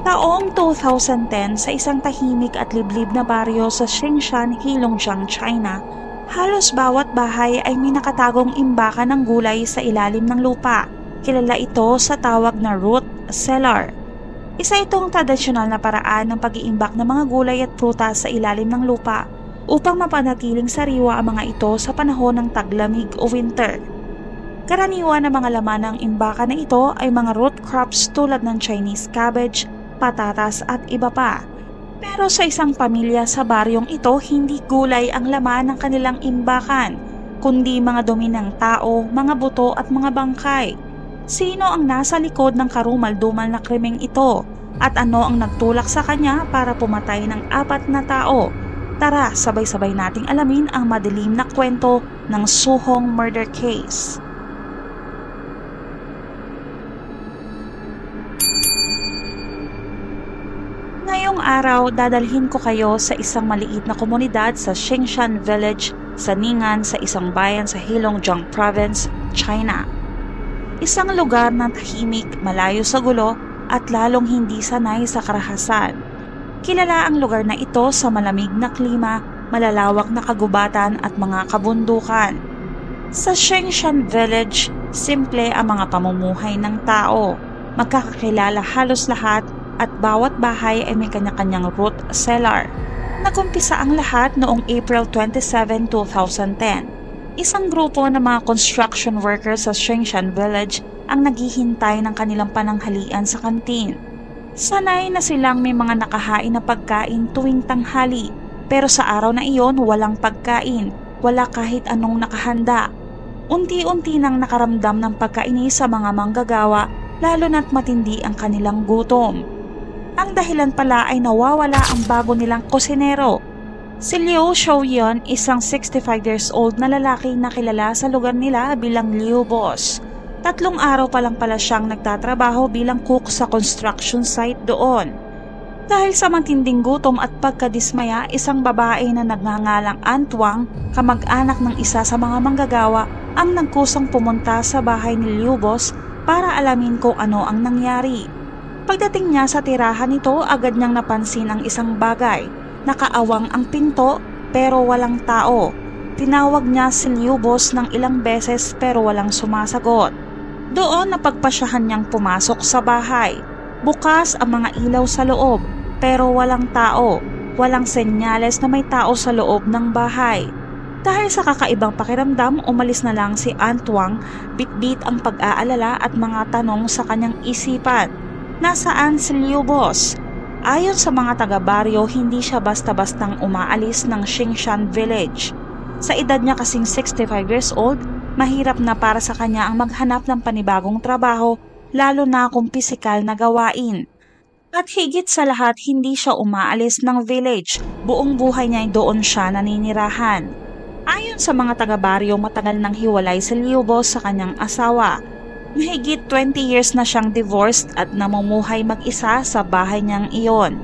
Taong 2010 sa isang tahimik at liblib na baryo sa Xingshan, Heilongjiang, China, halos bawat bahay ay may nakatagong imbakan ng gulay sa ilalim ng lupa. Kilala ito sa tawag na root cellar. Isa itong tradisyonal na paraan ng pag-iimbak ng mga gulay at prutas sa ilalim ng lupa upang mapanatiling sariwa ang mga ito sa panahon ng taglamig o winter. Karaniwan ng mga laman ng imbakan na ito ay mga root crops tulad ng Chinese cabbage, patatas at iba pa. Pero sa isang pamilya sa baryong ito, hindi gulay ang laman ng kanilang imbakan, kundi mga dumi ng tao, mga buto at mga bangkay. Sino ang nasa likod ng karumal-dumal na krimeng ito? At ano ang nagtulak sa kanya para pumatay ng 4 na tao? Tara, sabay-sabay nating alamin ang madilim na kwento ng Suhong murder case. Ngayong araw, dadalhin ko kayo sa isang maliit na komunidad sa Xingshan Village sa Ning'an sa isang bayan sa Heilongjiang Province, China. Isang lugar na tahimik, malayo sa gulo at lalong hindi sanay sa karahasan. Kilala ang lugar na ito sa malamig na klima, malalawak na kagubatan at mga kabundukan. Sa Xingshan Village, simple ang mga pamumuhay ng tao. Magkakakilala halos lahat at bawat bahay ay may kanya-kanyang root cellar. Nagumpisa ang lahat noong April 27, 2010. Isang grupo ng mga construction workers sa Xingshan Village ang naghihintay ng kanilang pananghalian sa kantin. Sanay na silang may mga nakahain na pagkain tuwing tanghali, pero sa araw na iyon walang pagkain, wala kahit anong nakahanda. Unti-unti nang nakaramdam ng pagkainis sa mga manggagawa, lalo na't matindi ang kanilang gutom. Ang dahilan pala ay nawawala ang bago nilang kusinero. Si Liu Xiaoyan, isang 65 years old na lalaki na kilala sa lugar nila bilang Liu Boss. 3 araw pa lang pala siyang nagtatrabaho bilang cook sa construction site doon. Dahil sa matinding gutom at pagkadismaya, isang babae na nagngangalang Antuang, kamag-anak ng isa sa mga manggagawa, ang nagkusang pumunta sa bahay ni Liu Boss para alamin kung ano ang nangyari. Pagdating niya sa tirahan nito, agad niyang napansin ang isang bagay. Nakaawang ang pinto pero walang tao. Tinawag niya si Liu Boss ng ilang beses pero walang sumasagot. Doon napagpasyahan niyang pumasok sa bahay. Bukas ang mga ilaw sa loob pero walang tao. Walang senyales na may tao sa loob ng bahay. Dahil sa kakaibang pakiramdam, umalis na lang si Antuang, bitbit ang pag-aalala at mga tanong sa kanyang isipan. Nasaan si Liu Boss? Ayon sa mga taga-baryo, hindi siya basta-bastang umaalis ng Xingshan Village. Sa edad niya kasing 65 years old, mahirap na para sa kanya ang maghanap ng panibagong trabaho, lalo na kung pisikal na gawain. At higit sa lahat, hindi siya umaalis ng village. Buong buhay niya ay doon siya naninirahan. Ayon sa mga taga-baryo, matagal nang hiwalay si Liu Boss sa kanyang asawa. Mahigit 20 years na siyang divorced at namumuhay mag-isa sa bahay niyang iyon.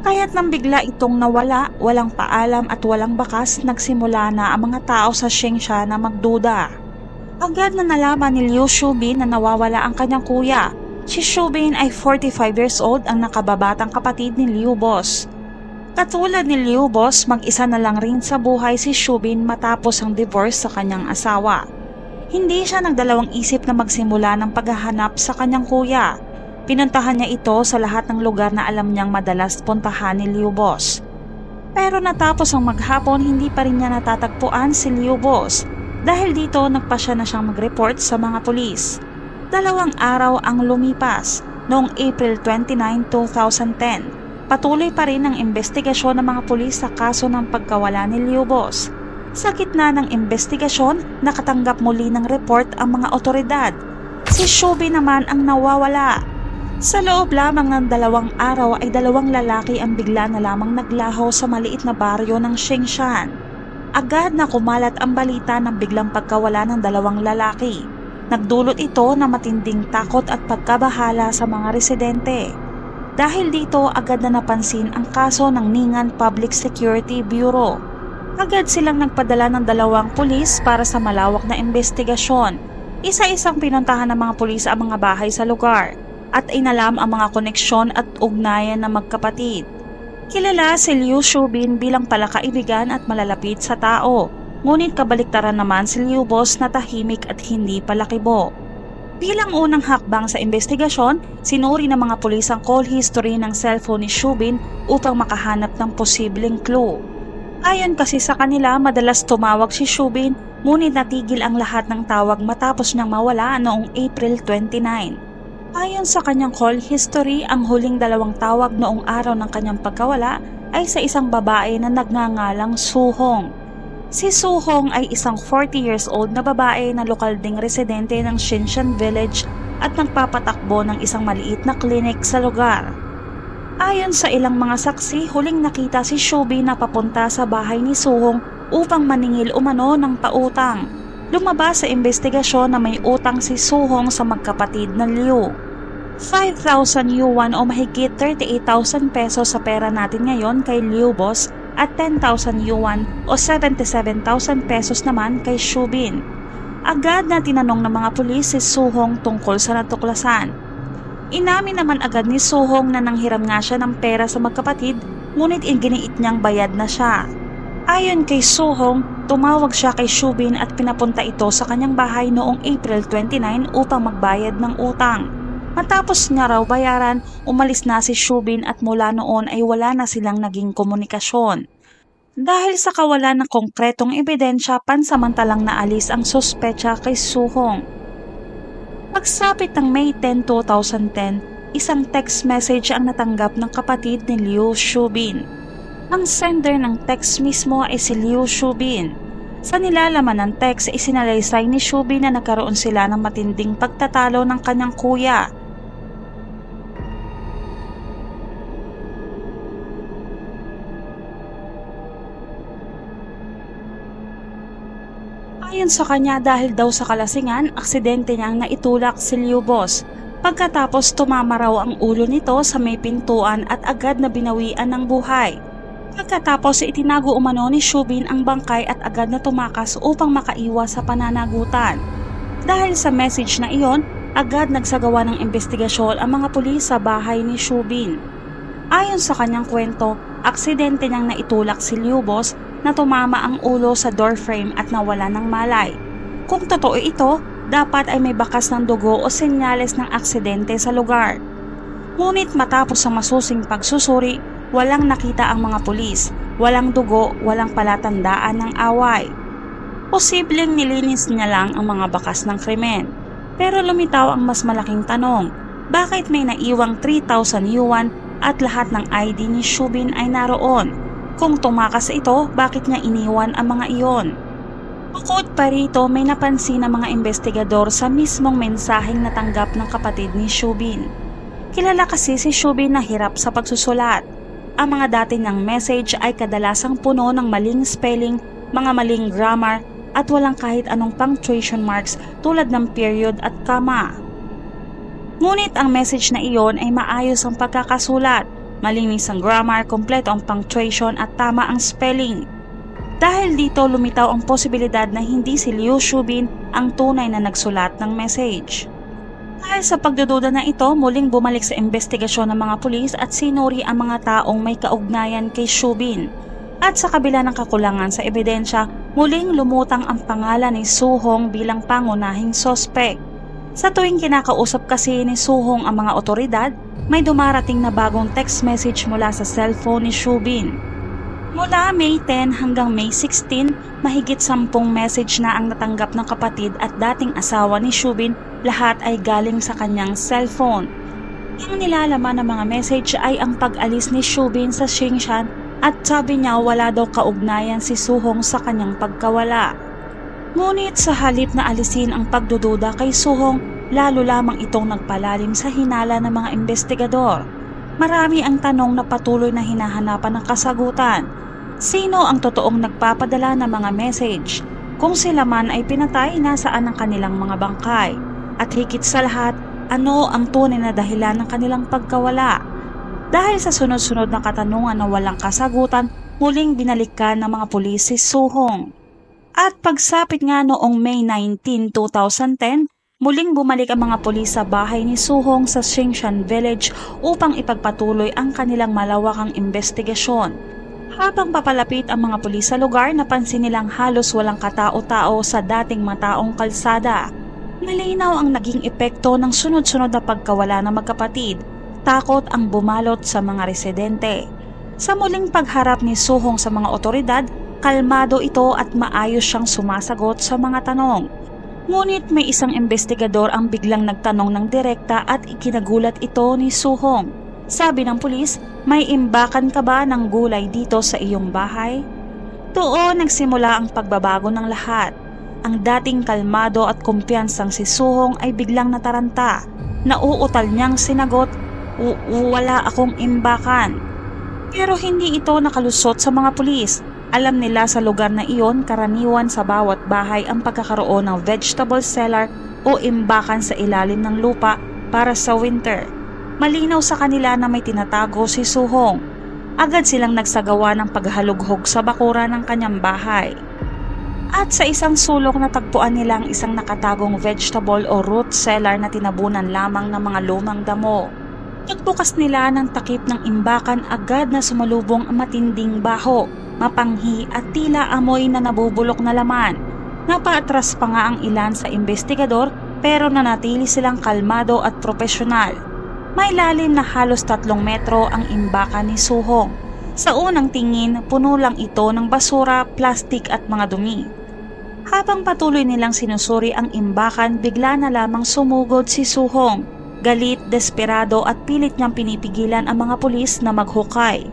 Kaya't nang bigla itong nawala, walang paalam at walang bakas, nagsimula na ang mga tao sa Xingshan na magduda. Agad na nalaman ni Liu Shubin na nawawala ang kanyang kuya. Si Shubin ay 45 years old, ang nakababatang kapatid ni Liu Boss. Katulad ni Liu Boss, mag-isa na lang rin sa buhay si Shubin matapos ang divorce sa kanyang asawa. Hindi siya nagdalawang isip na magsimula ng paghahanap sa kanyang kuya. Pinuntahan niya ito sa lahat ng lugar na alam niyang madalas puntahan ni Liu Boss. Pero natapos ang maghapon, hindi pa rin niya natatagpuan si Liu Boss. Dahil dito, nagpasya na siyang mag-report sa mga pulis. 2 araw ang lumipas. Noong April 29, 2010, patuloy pa rin ang investigasyon ng mga pulis sa kaso ng pagkawala ni Liu Boss. Sa gitna ng investigasyon, nakatanggap muli ng report ang mga otoridad. Si Shubin naman ang nawawala. Sa loob lamang ng 2 araw ay 2 lalaki ang bigla na lamang naglaho sa maliit na baryo ng Xingshan. Agad na kumalat ang balita ng biglang pagkawala ng 2 lalaki. Nagdulot ito ng matinding takot at pagkabahala sa mga residente. Dahil dito, agad na napansin ang kaso ng Ning'an Public Security Bureau. Agad silang nagpadala ng 2 pulis para sa malawak na investigasyon. Isa-isang pinuntahan ng mga pulis ang mga bahay sa lugar. at inalam ang mga koneksyon at ugnayan ng magkapatid. Kilala si Liu Shubin bilang palakaibigan at malalapit sa tao, ngunit kabaliktaran naman si Liu Boss na tahimik at hindi palakibo. Bilang unang hakbang sa investigasyon, sinuri ng mga pulis ang call history ng cellphone ni Shubin upang makahanap ng posibleng clue. Ayon kasi sa kanila, madalas tumawag si Shubin, ngunit natigil ang lahat ng tawag matapos niyang mawala noong April 29. Ayon sa kanyang call history, ang huling 2 tawag noong araw ng kanyang pagkawala ay sa isang babae na nagngangalang Suhong. Si Suhong ay isang 40 years old na babae na lokal ding residente ng Xinshan Village at nagpapatakbo ng isang maliit na klinik sa lugar. Ayon sa ilang mga saksi, huling nakita si Shubin na papunta sa bahay ni Suhong upang maningil umano ng pautang. Lumabas sa investigasyon na may utang si Suhong sa magkapatid na Liu. 5,000 yuan o mahigit 38,000 pesos sa pera natin ngayon kay Liu Boss at 10,000 yuan o 77,000 pesos naman kay Shubin. Agad na tinanong ng mga pulis si Suhong tungkol sa natuklasan. Inamin naman agad ni Suhong na nanghiram nga siya ng pera sa magkapatid, ngunit iginiit niyang bayad na siya. Ayon kay Suhong, tumawag siya kay Shubin at pinapunta ito sa kanyang bahay noong April 29 upang magbayad ng utang. Matapos nga raw bayaran, umalis na si Shubin at mula noon ay wala na silang naging komunikasyon. Dahil sa kawalan ng konkretong ebidensya, pansamantalang naalis ang sospecha kay Suhong. Pagsapit ng May 10, 2010, isang text message ang natanggap ng kapatid ni Liu Shubin. Ang sender ng text mismo ay si Liu Shubin. Sa nilalaman ng text, isinalaysay ni Shubin na nagkaroon sila ng matinding pagtatalo ng kanyang kuya. Ayon sa kanya, dahil daw sa kalasingan, aksidente niyang naitulak si Liu Boss. Pagkatapos tumama raw ang ulo nito sa may pintuan at agad na binawian ng buhay. Pagkatapos itinago umano ni Shubin ang bangkay at agad na tumakas upang makaiwas sa pananagutan. Dahil sa message na iyon, agad nagsagawa ng investigasyon ang mga pulis sa bahay ni Shubin. Ayon sa kanyang kwento, aksidente niyang naitulak si Liu Boss na tumama ang ulo sa doorframe at nawala ng malay. Kung totoo ito, dapat ay may bakas ng dugo o senyales ng aksidente sa lugar. Ngunit matapos ang masusing pagsusuri, walang nakita ang mga pulis, walang dugo, walang palatandaan ng away. Posibleng nilinis niya lang ang mga bakas ng krimen. Pero lumitaw ang mas malaking tanong, bakit may naiwang 3,000 yuan at lahat ng ID ni Shubin ay naroon? Kung tumakas ito, bakit niya iniwan ang mga iyon? Bukod pa rito, may napansin ng mga investigador sa mismong mensaheng natanggap ng kapatid ni Shubin. Kilala kasi si Shubin na hirap sa pagsusulat. Ang mga dati niyang message ay kadalasang puno ng maling spelling, mga maling grammar, at walang kahit anong punctuation marks tulad ng period at comma. Ngunit ang message na iyon ay maayos ang pagkakasulat. Malinis ang grammar, kompleto ang punctuation at tama ang spelling. Dahil dito lumitaw ang posibilidad na hindi si Liu Shubin ang tunay na nagsulat ng message. Dahil sa pagdududa na ito, muling bumalik sa investigasyon ng mga pulis at sinuri ang mga taong may kaugnayan kay Shubin. At sa kabila ng kakulangan sa ebidensya, muling lumutang ang pangalan ni Suhong bilang pangunahing sospek. Sa tuwing kinakausap kasi ni Suhong ang mga otoridad, may dumarating na bagong text message mula sa cellphone ni Shubin. Mula May 10 hanggang May 16, mahigit 10 message na ang natanggap ng kapatid at dating asawa ni Shubin, lahat ay galing sa kanyang cellphone. Ang nilalaman ng mga message ay ang pag-alis ni Shubin sa Xinshan at sabi niya wala daw kaugnayan si Suhong sa kanyang pagkawala. Ngunit sa halip na alisin ang pagdududa kay Suhong, lalo lamang itong nagpalalim sa hinala ng mga investigador. Marami ang tanong na patuloy na hinahanapan ng kasagutan. Sino ang totoong nagpapadala ng mga message? Kung sila man ay pinatay, nasaan ang kanilang mga bangkay? At higit sa lahat, ano ang tunay na dahilan ng kanilang pagkawala? Dahil sa sunod-sunod na katanungan na walang kasagutan, muling binalikan ng mga pulis si Suhong. At pagsapit nga noong May 19, 2010, Muling bumalik ang mga pulis sa bahay ni Suhong sa Xingshan Village upang ipagpatuloy ang kanilang malawakang investigasyon. Habang papalapit ang mga pulis sa lugar, napansin nilang halos walang katao-tao sa dating mataong kalsada. Malinaw ang naging epekto ng sunod-sunod na pagkawala ng magkapatid. Takot ang bumalot sa mga residente. Sa muling pagharap ni Suhong sa mga otoridad, kalmado ito at maayos siyang sumasagot sa mga tanong. Ngunit may isang investigador ang biglang nagtanong ng direkta at ikinagulat ito ni Suhong. Sabi ng pulis, may imbakan ka ba ng gulay dito sa iyong bahay? Doon nagsimula ang pagbabago ng lahat. Ang dating kalmado at kumpiyansang si Suhong ay biglang nataranta. Nauutal niyang sinagot, wala akong imbakan. Pero hindi ito nakalusot sa mga pulis. Alam nila sa lugar na iyon karaniwan sa bawat bahay ang pagkakaroon ng vegetable cellar o imbakan sa ilalim ng lupa para sa winter. Malinaw sa kanila na may tinatago si Suhong. Agad silang nagsagawa ng paghalughog sa bakura ng kanyang bahay. At sa isang sulok natagpuan nila ang isang nakatagong vegetable o root cellar na tinabunan lamang ng mga lumang damo. Pagbukas nila ng takip ng imbakan, agad na sumalubong ang matinding baho, mapanghi at tila amoy na nabubulok na laman. Napaatras pa nga ang ilan sa investigador pero nanatili silang kalmado at profesional. May lalim na halos 3 metro ang imbakan ni Suhong. Sa unang tingin, puno lang ito ng basura, plastik at mga dumi. Habang patuloy nilang sinusuri ang imbakan, bigla na lamang sumugod si Suhong. Galit, desperado at pilit niyang pinipigilan ang mga pulis na maghukay.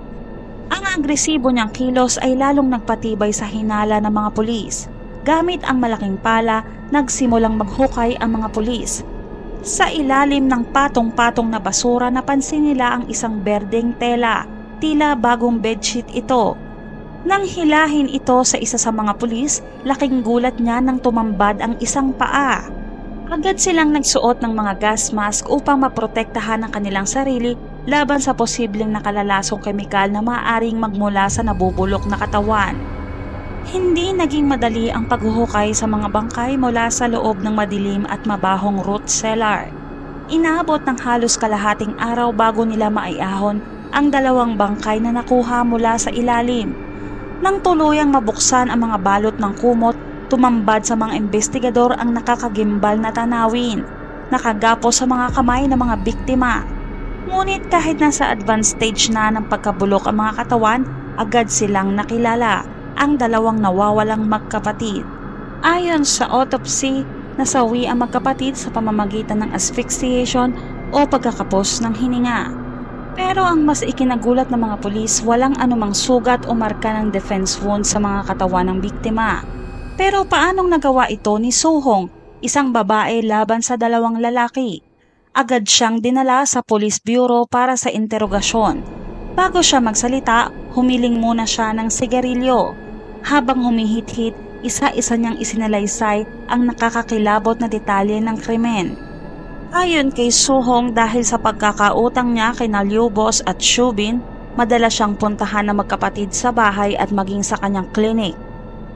Ang agresibo niyang kilos ay lalong nagpatibay sa hinala ng mga pulis. Gamit ang malaking pala, nagsimulang maghukay ang mga pulis. Sa ilalim ng patong-patong na basura, napansin nila ang isang berdeng tela, tila bagong bedsheet ito. Nang hilahin ito sa isa sa mga pulis, laking gulat niya nang tumambad ang isang paa. Agad silang nagsuot ng mga gas mask upang maprotektahan ang kanilang sarili laban sa posibleng nakalalasong kemikal na maaaring magmula sa nabubulok na katawan. Hindi naging madali ang paghuhukay sa mga bangkay mula sa loob ng madilim at mabahong root cellar. Inabot ng halos kalahating araw bago nila maiahon ang 2 bangkay na nakuha mula sa ilalim. Nang tuluyang mabuksan ang mga balot ng kumot, tumambad sa mga investigador ang nakakagimbal na tanawin, nakagapos sa mga kamay ng mga biktima. Ngunit kahit nasa advanced stage na ng pagkabulok ang mga katawan, agad silang nakilala ang 2 nawawalang magkapatid. Ayon sa autopsy, nasawi ang magkapatid sa pamamagitan ng asphyxiation o pagkakapos ng hininga. Pero ang mas ikinagulat ng mga pulis, walang anumang sugat o marka ng defense wound sa mga katawan ng biktima. Pero paanong nagawa ito ni Suhong, isang babae laban sa 2 lalaki? Agad siyang dinala sa Police Bureau para sa interogasyon. Bago siya magsalita, humiling muna siya ng sigarilyo. Habang humihit-hit, isa-isa niyang isinalaysay ang nakakakilabot na detalye ng krimen. Ayon kay Suhong, dahil sa pagkakautang niya kay Nalyubos at Shubin, madalas siyang puntahan ng magkapatid sa bahay at maging sa kanyang klinik.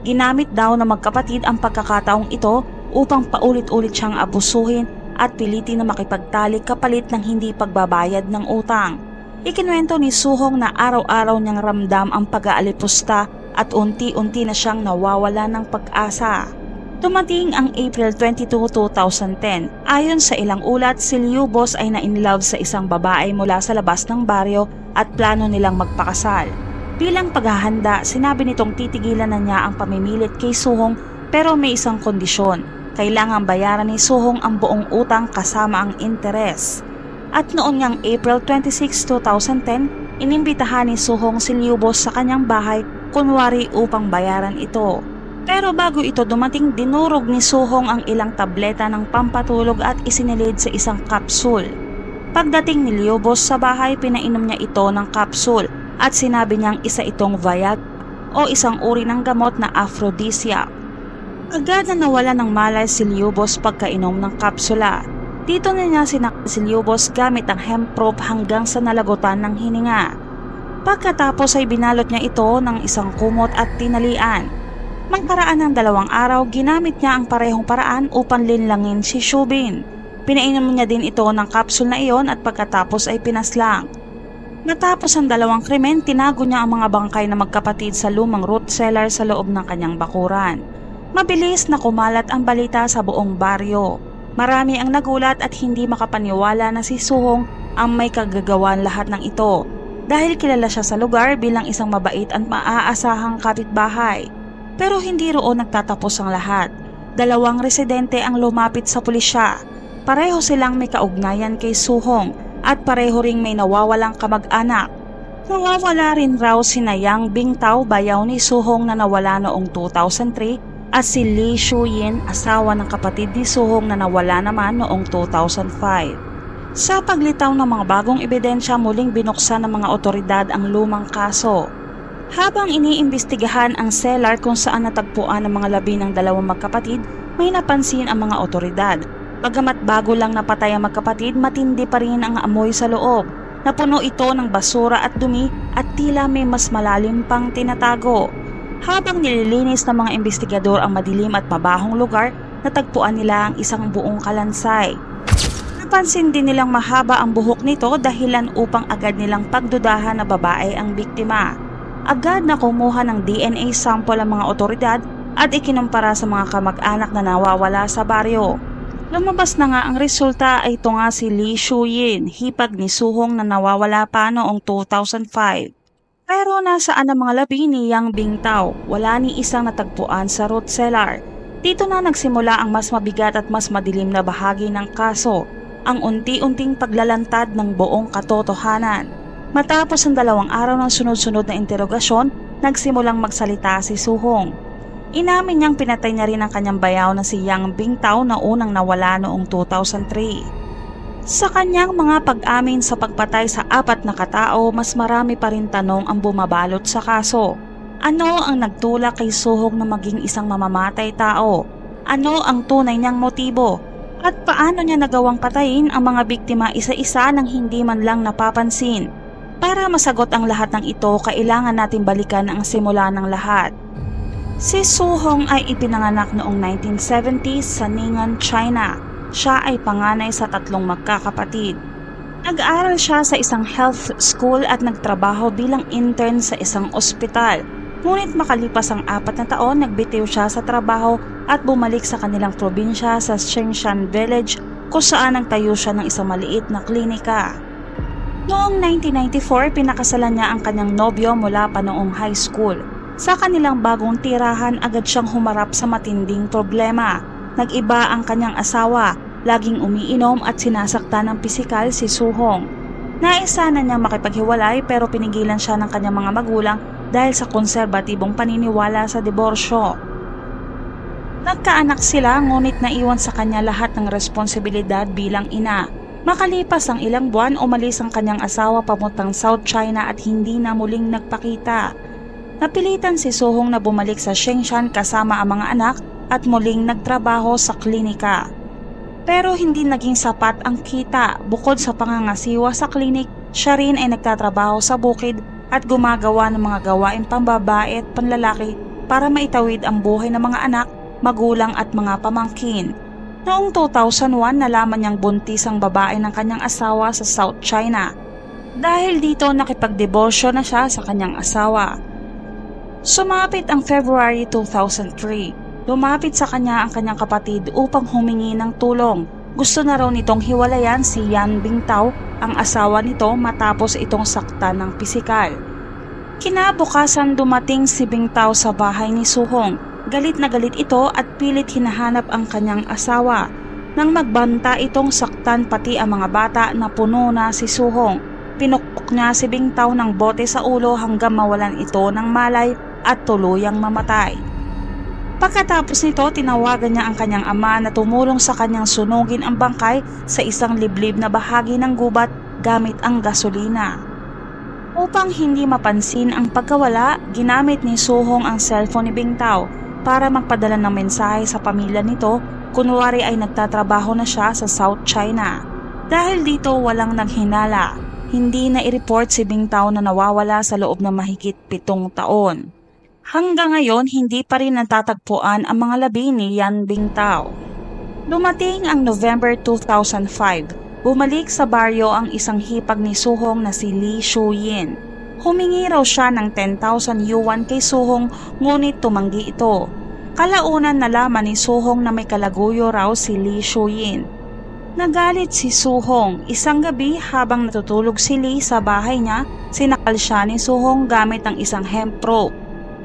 Ginamit daw ng magkapatid ang pagkakataong ito upang paulit-ulit siyang abusuhin at pilitin na makipagtalik kapalit ng hindi pagbabayad ng utang. Ikinuwento ni Suhong na araw-araw niyang ramdam ang pag-aalipusta at unti-unti na siyang nawawala ng pag-asa. Dumating ang April 22, 2010. Ayon sa ilang ulat, si Lyubos ay na-inlove sa isang babae mula sa labas ng baryo at plano nilang magpakasal. Bilang paghahanda, sinabi nitong titigilan na niya ang pamimilit kay Suhong pero may isang kondisyon. Kailangang bayaran ni Suhong ang buong utang kasama ang interes. At noon ngang April 26, 2010, inimbitahan ni Suhong si Lyubos sa kanyang bahay kunwari upang bayaran ito. Pero bago ito dumating, dinurog ni Suhong ang ilang tableta ng pampatulog at isinilid sa isang kapsul. Pagdating ni Lyubos sa bahay, pinainom niya ito ng kapsul at sinabi niyang isa itong Viagra o isang uri ng gamot na aphrodisiac. Agad na nawala ng malay si Lyubos pagkainom ng kapsula. Dito na niya sinakal si Lyubos gamit ang hemp rope hanggang sa nalagutan ng hininga. Pagkatapos ay binalot niya ito ng isang kumot at tinalian. Magkaraan ng 2 araw, ginamit niya ang parehong paraan upang linlangin si Shubin. Pinainom niya din ito ng kapsul na iyon at pagkatapos ay pinaslang. Matapos ang 2 krimen, tinago niya ang mga bangkay na magkapatid sa lumang root cellar sa loob ng kanyang bakuran. Mabilis na kumalat ang balita sa buong baryo. Marami ang nagulat at hindi makapaniwala na si Suhong ang may kagagawan lahat ng ito dahil kilala siya sa lugar bilang isang mabait at maaasahang kapitbahay. Pero hindi roon nagtatapos ang lahat. 2 residente ang lumapit sa pulisya. Pareho silang may kaugnayan kay Suhong at pareho ring may nawawalang kamag-anak. Nawawala rin raw sina Yang Bingtao, bayaw ni Suhong na nawala noong 2003 at si Lee Shuyin, asawa ng kapatid ni Suhong na nawala naman noong 2005. Sa paglitaw ng mga bagong ebidensya, muling binuksan ng mga otoridad ang lumang kaso. Habang iniimbestigahan ang cellar kung saan natagpuan ang mga labi ng 2 magkapatid, may napansin ang mga otoridad. Bagamat bago lang napatay ang magkapatid, matindi pa rin ang amoy sa loob. Napuno ito ng basura at dumi at tila may mas malalim pang tinatago. Habang nililinis ng mga investigador ang madilim at mabahong lugar, natagpuan nila ang isang buong kalansay. Napansin din nilang mahaba ang buhok nito, dahilan upang agad nilang pagdudahan na babae ang biktima. Agad na kumuha ng DNA sample ang mga otoridad at ikinumpara sa mga kamag-anak na nawawala sa baryo. Lumabas na nga ang resulta ay ito nga si Lee Shuyin, hipag ni Suhong na nawawala pa noong 2005. Pero nasaan ang mga labi ni Yang Bingtao? Wala ni isang natagpuan sa root cellar. Dito na nagsimula ang mas mabigat at mas madilim na bahagi ng kaso, ang unti-unting paglalantad ng buong katotohanan. Matapos ang 2 araw ng sunod-sunod na interogasyon, nagsimulang magsalita si Suhong. Inamin niyang pinatay niya rin ang kanyang bayaw na si Yang Bingtao na unang nawala noong 2003. Sa kanyang mga pag-amin sa pagpatay sa 4 na katao, mas marami pa rin tanong ang bumabalot sa kaso. Ano ang nagtulak kay Suhong na maging isang mamamatay tao? Ano ang tunay niyang motibo? At paano niya nagawang patayin ang mga biktima isa-isa nang hindi man lang napapansin? Para masagot ang lahat ng ito, kailangan natin balikan ang simula ng lahat. Si Suhong ay ipinanganak noong 1970s sa Ning'an, China. Siya ay panganay sa 3 magkakapatid. Nag-aaral siya sa isang health school at nagtrabaho bilang intern sa isang ospital. Ngunit makalipas ang 4 na taon, nagbitiw siya sa trabaho at bumalik sa kanilang probinsya sa Shengshan Village kung saan nagtayo siya ng isang maliit na klinika. Noong 1994, pinakasalan niya ang kanyang nobyo mula pa noong high school. Sa kanilang bagong tirahan, agad siyang humarap sa matinding problema. Nag-iba ang kanyang asawa, laging umiinom at sinasaktan ng pisikal si Suhong. Nais sana niyang makipaghiwalay pero pinigilan siya ng kanyang mga magulang dahil sa konserbatibong paniniwala sa diborsyo. Nagkaanak sila ngunit naiwan sa kanya lahat ng responsibilidad bilang ina. Makalipas ang ilang buwan, umalis ang kanyang asawa papuntang South China at hindi na muling nagpakita. Napilitan si Suhong na bumalik sa Shengshan kasama ang mga anak at muling nagtrabaho sa klinika. Pero hindi naging sapat ang kita. Bukod sa pangangasiwa sa klinik, siya rin ay nagtatrabaho sa bukid at gumagawa ng mga gawain pambabae at panlalaki para maitawid ang buhay ng mga anak, magulang at mga pamangkin. Noong 2001, nalaman niyang buntis ang babae ng kanyang asawa sa South China. Dahil dito, nakipagdiborsyo na siya sa kanyang asawa. Sumapit ang February 2003. Lumapit sa kanya ang kanyang kapatid upang humingi ng tulong. Gusto na raw nitong hiwalayan si Yang Bingtao, ang asawa nito, matapos itong saktan ng pisikal. Kinabukasan, dumating si Bingtao sa bahay ni Suhong. Galit na galit ito at pilit hinahanap ang kanyang asawa. Nang magbanta itong saktan pati ang mga bata na puno na si Suhong. Pinukpok niya si Bingtao ng bote sa ulo hanggang mawalan ito ng malay at tuluyang mamatay. Pagkatapos nito, tinawagan niya ang kanyang ama na tumulong sa kanyang sunugin ang bangkay sa isang liblib na bahagi ng gubat gamit ang gasolina. Upang hindi mapansin ang pagkawala, ginamit ni Suhong ang cellphone ni Bingtao para magpadala ng mensahe sa pamilya nito, kunwari ay nagtatrabaho na siya sa South China. Dahil dito walang naghinala, hindi na i-report si Bingtao na nawawala sa loob ng mahigit 7 taon. Hanggang ngayon, hindi pa rin natatagpuan ang mga labi ni Yan Bingtao. Dumating ang November 2005, bumalik sa baryo ang isang hipag ni Suhong na si Lee Shu-yin. Humingi raw siya ng 10,000 yuan kay Suhong ngunit tumanggi ito. Kalaunan nalaman ni Suhong na may kalaguyo raw si Lee Shu-yin. Nagalit si Suhong. Isang gabi habang natutulog si Lee sa bahay niya, sinakal siya ni Suhong gamit ang isang hemp rope.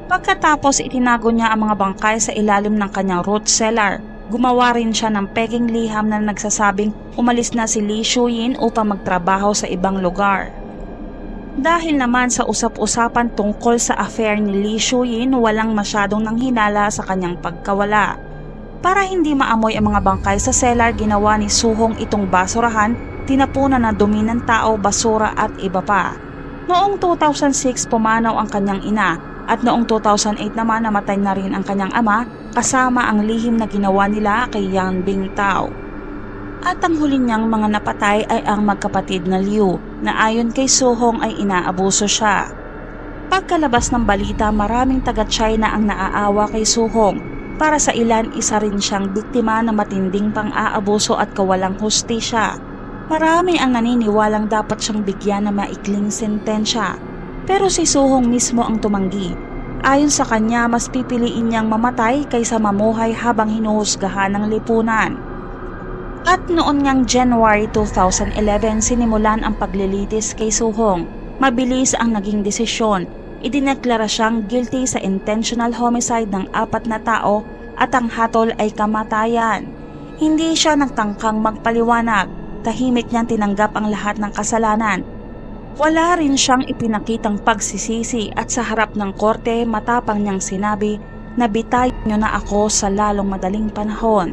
Pagkatapos itinago niya ang mga bangkay sa ilalim ng kanyang root cellar. Gumawa rin siya ng peking liham na nagsasabing umalis na si Lee Shu-yin upang magtrabaho sa ibang lugar. Dahil naman sa usap-usapan tungkol sa affair ni Lee Shu-yin, walang masyadong nanghinala sa kanyang pagkawala. Para hindi maamoy ang mga bangkay sa cellar, ginawa ni Suhong itong basurahan, tinapunan na dumi ng tao, basura at iba pa. Noong 2006 pumanaw ang kanyang ina. At noong 2008 naman namatay na rin ang kanyang ama kasama ang lihim na ginawa nila kay Yan Bingtao. At ang huli niyang mga napatay ay ang magkapatid na Liu na ayon kay Suhong ay inaabuso siya. Pagkalabas ng balita, maraming taga-China ang naaawa kay Suhong. Para sa ilan, isa rin siyang biktima na matinding pang-aabuso at kawalang hustisya. Marami ang naniniwalang dapat siyang bigyan ng maikling sentensya. Pero si Suhong mismo ang tumanggi. Ayon sa kanya, mas pipiliin niyang mamatay kaysa mamuhay habang hinuhusgahan ng lipunan. At noon ngang January 2011, sinimulan ang paglilitis kay Suhong. Mabilis ang naging desisyon. Idineklara siyang guilty sa intentional homicide ng 4 na tao at ang hatol ay kamatayan. Hindi siya nagtangkang magpaliwanag. Tahimik niyang tinanggap ang lahat ng kasalanan. Wala rin siyang ipinakitang pagsisisi at sa harap ng korte matapang niyang sinabi na bitayin niyo na ako sa lalong madaling panahon.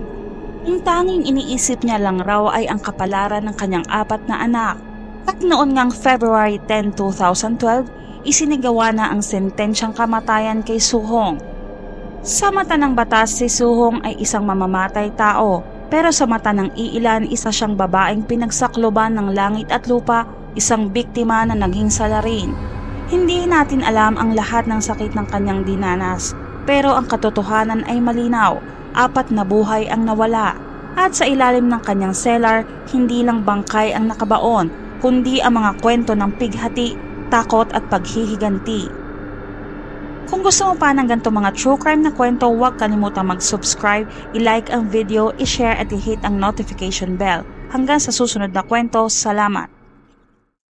Ang tanging iniisip niya lang raw ay ang kapalaran ng kanyang 4 na anak. At noon ngang February 10, 2012, isinigawa na ang sentensyang kamatayan kay Suhong. Sa mata ng batas, si Suhong ay isang mamamatay tao, pero sa mata ng iilan, isa siyang babaeng pinagsakloban ng langit at lupa, isang biktima na naging salarin. Hindi natin alam ang lahat ng sakit ng kanyang dinanas, pero ang katotohanan ay malinaw, 4 na buhay ang nawala. At sa ilalim ng kanyang cellar, hindi lang bangkay ang nakabaon, kundi ang mga kwento ng pighati, takot at paghihiganti. Kung gusto mo pa ng ganito mga true crime na kwento, huwag kalimutang mag-subscribe, i-like ang video, i-share at i-hit ang notification bell. Hanggang sa susunod na kwento, salamat!